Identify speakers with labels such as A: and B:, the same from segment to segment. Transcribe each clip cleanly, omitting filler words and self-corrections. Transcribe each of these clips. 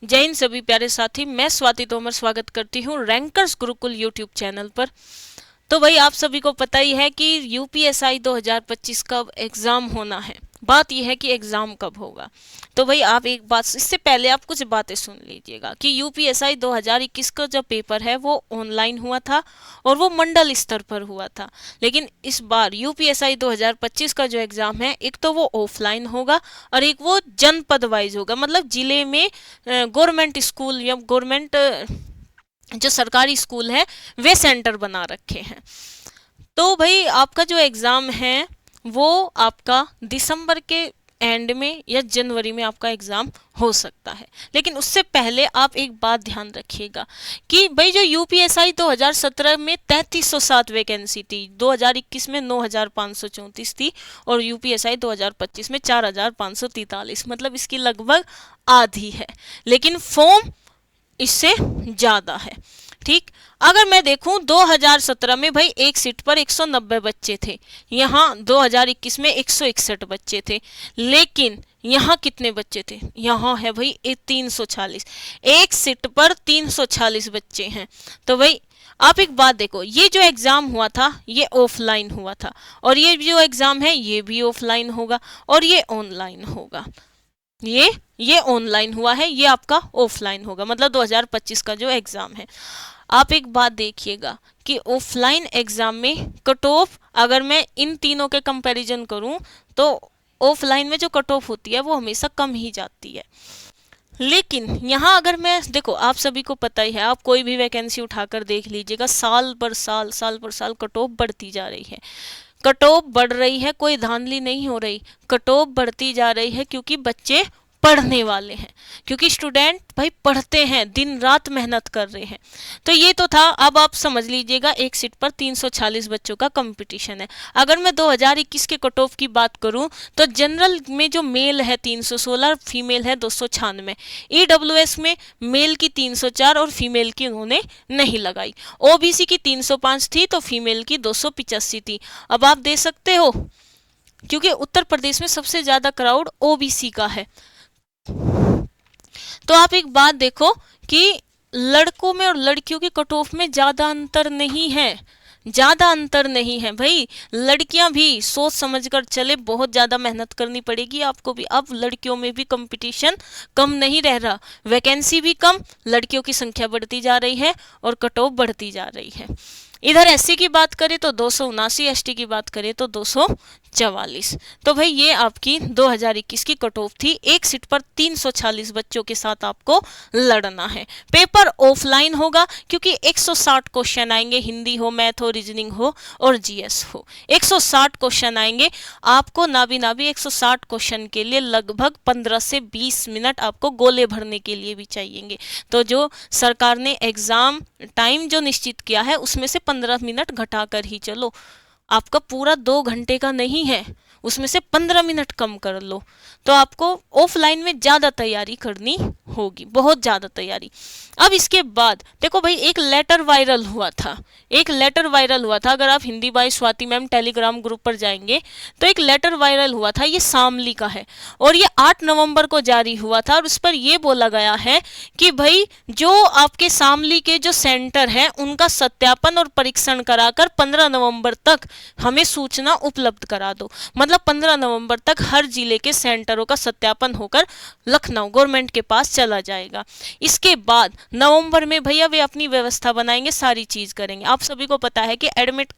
A: जय हिंद सभी प्यारे साथी, मैं स्वाति तोमर स्वागत करती हूँ रैंकर्स गुरुकुल यूट्यूब चैनल पर। तो भाई आप सभी को पता ही है कि यूपीएसआई 2025 का एग्ज़ाम होना है। बात यह है कि एग्ज़ाम कब होगा। तो भाई आप एक बात, इससे पहले आप कुछ बातें सुन लीजिएगा कि यूपीएसआई 2021 का जो पेपर है वो ऑनलाइन हुआ था और वो मंडल स्तर पर हुआ था। लेकिन इस बार यूपीएसआई 2025 का जो एग्ज़ाम है, एक तो वो ऑफलाइन होगा और एक वो जनपद वाइज होगा, मतलब जिले में गवर्नमेंट स्कूल या गवर्नमेंट जो सरकारी स्कूल है वे सेंटर बना रखे हैं। तो भाई आपका जो एग्ज़ाम है वो आपका दिसंबर के एंड में या जनवरी में आपका एग्ज़ाम हो सकता है। लेकिन उससे पहले आप एक बात ध्यान रखिएगा कि भाई जो यूपीएसआई 2017 में 3307 वैकेंसी थी, 2021 में 9534 थी और यूपीएसआई 2025 में 4543, मतलब इसकी लगभग आधी है। लेकिन फॉर्म इससे ज़्यादा है। ठीक, अगर मैं देखूं 2017 में भाई एक सीट पर 190 बच्चे थे, यहाँ 2021 में 161 बच्चे थे। लेकिन यहाँ कितने बच्चे थे? यहाँ है भाई 340, एक सीट पर 340 बच्चे हैं। तो भाई आप एक बात देखो, ये जो एग्ज़ाम हुआ था ये ऑफलाइन हुआ था और ये जो एग्ज़ाम है ये भी ऑफलाइन होगा और ये ऑनलाइन होगा। ये ऑनलाइन हुआ है, ये आपका ऑफलाइन होगा, मतलब 2025 का जो एग्ज़ाम है। आप एक बात देखिएगा कि ऑफलाइन एग्ज़ाम में कट ऑफ, अगर मैं इन तीनों के कंपैरिजन करूं तो ऑफलाइन में जो कट ऑफ होती है वो हमेशा कम ही जाती है। लेकिन यहाँ अगर मैं देखो, आप सभी को पता ही है, आप कोई भी वैकेंसी उठाकर देख लीजिएगा, साल पर साल कट ऑफ बढ़ती जा रही है। कट ऑफ बढ़ रही है, कोई धांधली नहीं हो रही, कट ऑफ बढ़ती जा रही है क्योंकि बच्चे पढ़ने वाले हैं, क्योंकि स्टूडेंट भाई पढ़ते हैं, दिन रात मेहनत कर रहे हैं। तो ये तो था। अब आप समझ लीजिएगा एक सीट पर 340 बच्चों का कंपटीशन है। अगर मैं 2021 के कट ऑफ की बात करूं तो जनरल में जो मेल है 316, फीमेल है 296। ईडब्ल्यूएस में मेल की 304 और फीमेल की उन्होंने नहीं लगाई। ओबीसी की 305 थी तो फीमेल की 285 थी। अब आप दे सकते हो, क्योंकि उत्तर प्रदेश में सबसे ज्यादा क्राउड ओबीसी का है। तो आप एक बात देखो कि लड़कों में और लड़कियों के कट ऑफ में ज्यादा अंतर नहीं है, ज्यादा अंतर नहीं है भाई। लड़कियां भी सोच समझकर चले, बहुत ज्यादा मेहनत करनी पड़ेगी आपको भी। अब लड़कियों में भी कंपटीशन कम नहीं रह रहा, वैकेंसी भी कम, लड़कियों की संख्या बढ़ती जा रही है और कट ऑफ बढ़ती जा रही है। इधर एससी की बात करें तो 279, एसटी की बात करें तो 244। तो भाई ये आपकी 2021 की कट ऑफ थी। एक सीट पर 340 बच्चों के साथ आपको लड़ना है। पेपर ऑफलाइन होगा क्योंकि 160 क्वेश्चन आएंगे, हिंदी हो, मैथ हो, रीजनिंग हो और जीएस हो। 160 क्वेश्चन आएंगे आपको, नाबी 160 क्वेश्चन के लिए लगभग 15 से 20 मिनट आपको गोले भरने के लिए भी चाहिएंगे। तो जो सरकार ने एग्जाम टाइम जो निश्चित किया है उसमें से 15 मिनट घटाकर ही चलो। आपका पूरा 2 घंटे का नहीं है, उसमें से 15 मिनट कम कर लो। तो आपको ऑफलाइन में ज़्यादा तैयारी करनी होगी, बहुत ज़्यादा तैयारी। अब इसके बाद देखो भाई, एक लेटर वायरल हुआ था, एक लेटर वायरल हुआ था। अगर आप Hindi by Swati ma'am Telegram group पर जाएंगे तो एक लेटर वायरल हुआ था, ये शामली का है और ये 8 नवंबर को जारी हुआ था। और उस पर यह बोला गया है कि भाई जो आपके शामली के जो सेंटर है उनका सत्यापन और परीक्षण कराकर 15 नवंबर तक हमें सूचना उपलब्ध करा दो। मतलब 15 नवंबर तक हर जिले के सेंटरों का सत्यापन होकर लखनऊ गवर्नमेंट के पास चला जाएगा। इसके बाद नवंबर में भैया वे अपनी व्यवस्था बनाएंगे, सारी चीज करेंगे। आप सभी को पता है कि एडमिट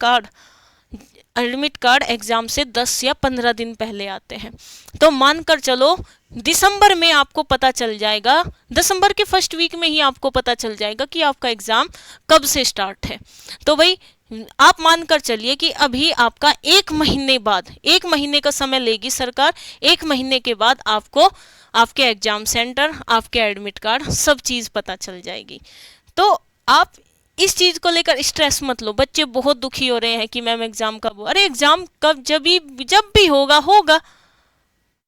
A: कार्ड एग्जाम से 10 या 15 दिन पहले आते हैं। तो मानकर चलो दिसंबर में आपको पता चल जाएगा, दिसंबर के फर्स्ट वीक में ही आपको पता चल जाएगा कि आपका एग्जाम कब से स्टार्ट है। तो भाई आप मानकर चलिए कि अभी आपका 1 महीने बाद, 1 महीने का समय लेगी सरकार। 1 महीने के बाद आपको आपके एग्जाम सेंटर, आपके एडमिट कार्ड, सब चीज़ पता चल जाएगी। तो आप इस चीज़ को लेकर स्ट्रेस मत लो। बच्चे बहुत दुखी हो रहे हैं कि मैम एग्जाम कब हो। अरे एग्जाम कब, जब भी होगा।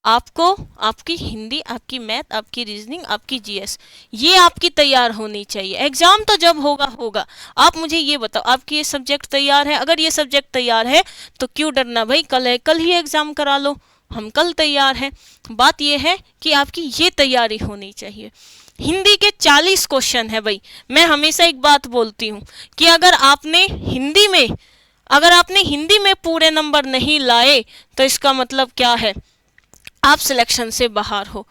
A: आपको आपकी हिंदी, आपकी मैथ, आपकी रीजनिंग, आपकी जीएस, ये आपकी तैयार होनी चाहिए। एग्जाम तो जब होगा। आप मुझे ये बताओ, आपकी ये सब्जेक्ट तैयार है? अगर ये सब्जेक्ट तैयार है तो क्यों डरना भाई, कल है, कल ही एग्जाम करा लो, हम कल तैयार हैं। बात यह है कि आपकी ये तैयारी होनी चाहिए। हिंदी के 40 क्वेश्चन है भाई। मैं हमेशा एक बात बोलती हूँ कि अगर आपने हिंदी में पूरे नंबर नहीं लाए तो इसका मतलब क्या है, आप सिलेक्शन से बाहर हो।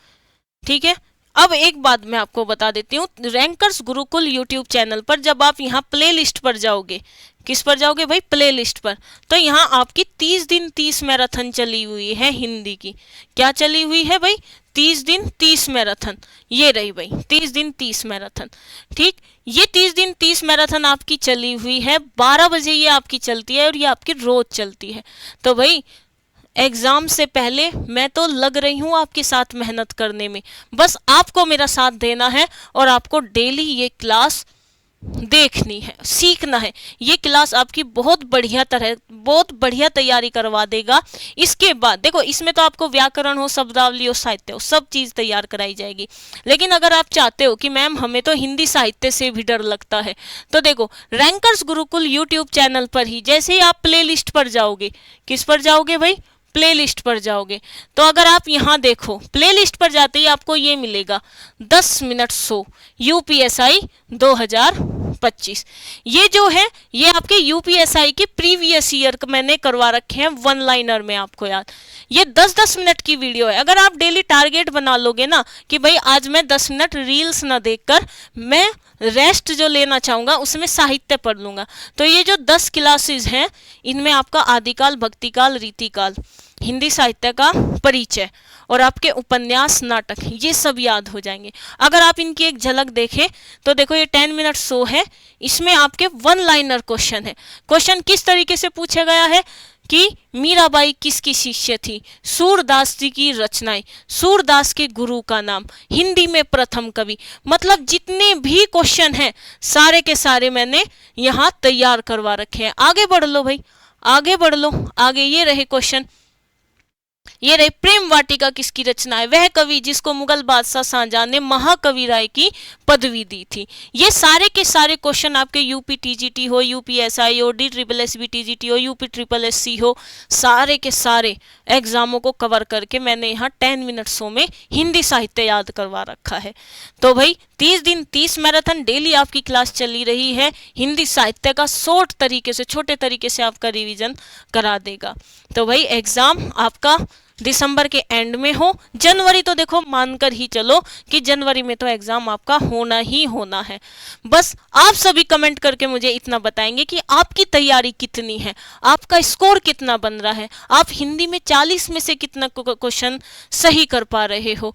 A: ठीक है, अब एक बात मैं आपको बता देती हूँ, रैंकर्स गुरुकुल यूट्यूब चैनल पर जब आप यहाँ प्ले लिस्ट पर जाओगे, किस पर जाओगे भाई, प्ले लिस्ट पर, तो यहाँ आपकी 30 दिन 30 मैराथन चली हुई है हिंदी की। क्या चली हुई है भाई, 30 दिन 30 मैराथन, ये रही भाई 30 दिन 30 मैराथन। ठीक, ये 30 दिन 30 मैराथन आपकी चली हुई है, 12 बजे ये आपकी चलती है और ये आपकी रोज चलती है। तो भाई एग्जाम से पहले मैं तो लग रही हूँ आपके साथ मेहनत करने में, बस आपको मेरा साथ देना है और आपको डेली ये क्लास देखनी है, सीखना है। ये क्लास आपकी बहुत बढ़िया तैयारी करवा देगा। इसके बाद देखो, इसमें तो आपको व्याकरण हो, शब्दावली हो, साहित्य हो, सब चीज तैयार कराई जाएगी। लेकिन अगर आप चाहते हो कि मैम हमें तो हिंदी साहित्य से भी डर लगता है, तो देखो रैंकर्स गुरुकुल यूट्यूब चैनल पर ही जैसे ही आप प्ले लिस्ट पर जाओगे, किस पर जाओगे भाई, प्ले लिस्ट पर जाओगे, तो अगर आप यहाँ देखो प्ले लिस्ट पर जाते ही आपको ये मिलेगा 10 मिनट शो यूपीएसआई 2025। ये जो है ये आपके यूपीएसआई के प्रीवियस ईयर मैंने करवा रखे हैं वन लाइनर में, आपको याद, ये 10-10 मिनट की वीडियो है। अगर आप डेली टारगेट बना लोगे ना कि भाई आज मैं 10 मिनट रील्स ना देखकर मैं रेस्ट जो लेना चाहूंगा उसमें साहित्य पढ़ लूंगा, तो ये जो 10 क्लासेस हैं इनमें आपका आदिकाल, भक्तिकाल, रीतिकाल, हिंदी साहित्य का परिचय और आपके उपन्यास, नाटक, ये सब याद हो जाएंगे। अगर आप इनकी एक झलक देखें तो देखो ये 10 मिनट शो है, इसमें आपके वन लाइनर क्वेश्चन है। क्वेश्चन किस तरीके से पूछा गया है कि मीराबाई किसकी शिष्य थी, सूरदास जी की रचनाएं, सूरदास के गुरु का नाम, हिंदी में प्रथम कवि, मतलब जितने भी क्वेश्चन हैं सारे के सारे मैंने यहाँ तैयार करवा रखे हैं। आगे बढ़ लो भाई, आगे बढ़ लो, आगे ये रहे क्वेश्चन, ये रही प्रेम वाटिका किसकी रचना है, वह कवि जिसको मुगल बादशाह शाहजहां ने महाकवि राय की पदवी दी थी। ये सारे के सारे क्वेश्चन आपके यूपी टीजीटी हो, यूपीएसआई हो, DSSB टीजीटी हो, यूपी SSC हो, सारे के सारे एग्जामों को कवर करके मैंने यहाँ 10 मिनट शो में हिंदी साहित्य याद करवा रखा है। तो भाई 30 दिन 30 मैराथन डेली आपकी क्लास चली रही है, हिंदी साहित्य का शॉर्ट तरीके से, छोटे तरीके से आपका रिवीजन करा देगा। तो भाई एग्जाम आपका दिसंबर के एंड में हो, जनवरी तो देखो मानकर ही चलो कि जनवरी में तो एग्जाम आपका होना ही होना है। बस आप सभी कमेंट करके मुझे इतना बताएंगे कि आपकी तैयारी कितनी है, आपका स्कोर कितना बन रहा है, आप हिंदी में 40 में से कितना क्वेश्चन सही कर पा रहे हो,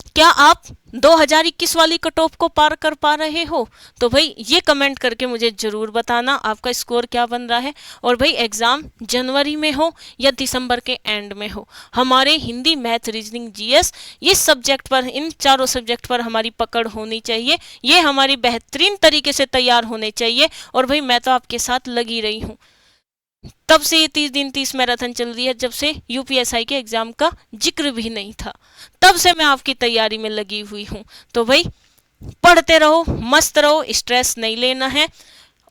A: क्या आप 2021 वाली कट ऑफ को पार कर पा रहे हो। तो भाई ये कमेंट करके मुझे जरूर बताना आपका स्कोर क्या बन रहा है। और भाई एग्जाम जनवरी में हो या दिसंबर के एंड में हो, हमारे हिंदी, मैथ, रीजनिंग, जीएस, ये सब्जेक्ट पर, इन चारों सब्जेक्ट पर हमारी पकड़ होनी चाहिए, ये हमारी बेहतरीन तरीके से तैयार होने चाहिए। और भाई मैं तो आपके साथ लगी रही हूँ, तब से ये 30 दिन 30 मैराथन चल रही है, जब से यूपीएसआई के एग्जाम का जिक्र भी नहीं था, तब से मैं आपकी तैयारी में लगी हुई हूँ। तो भाई पढ़ते रहो, मस्त रहो, स्ट्रेस नहीं लेना है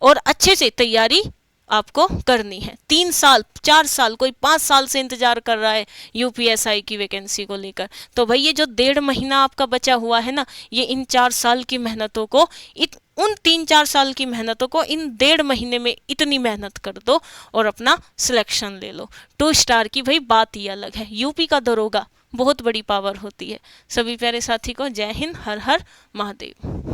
A: और अच्छे से तैयारी आपको करनी है। 3 साल 4 साल, कोई 5 साल से इंतजार कर रहा है यूपीएसआई की वैकेंसी को लेकर, तो भाई ये जो 1.5 महीना आपका बचा हुआ है ना, ये इन 4 साल की मेहनतों को, उन 3-4 साल की मेहनतों को इन 1.5 महीने में इतनी मेहनत कर दो और अपना सिलेक्शन ले लो। 2 स्टार की भाई बात ही अलग है, यूपी का दरोगा बहुत बड़ी पावर होती है। सभी प्यारे साथी को जय हिंद, हर हर महादेव।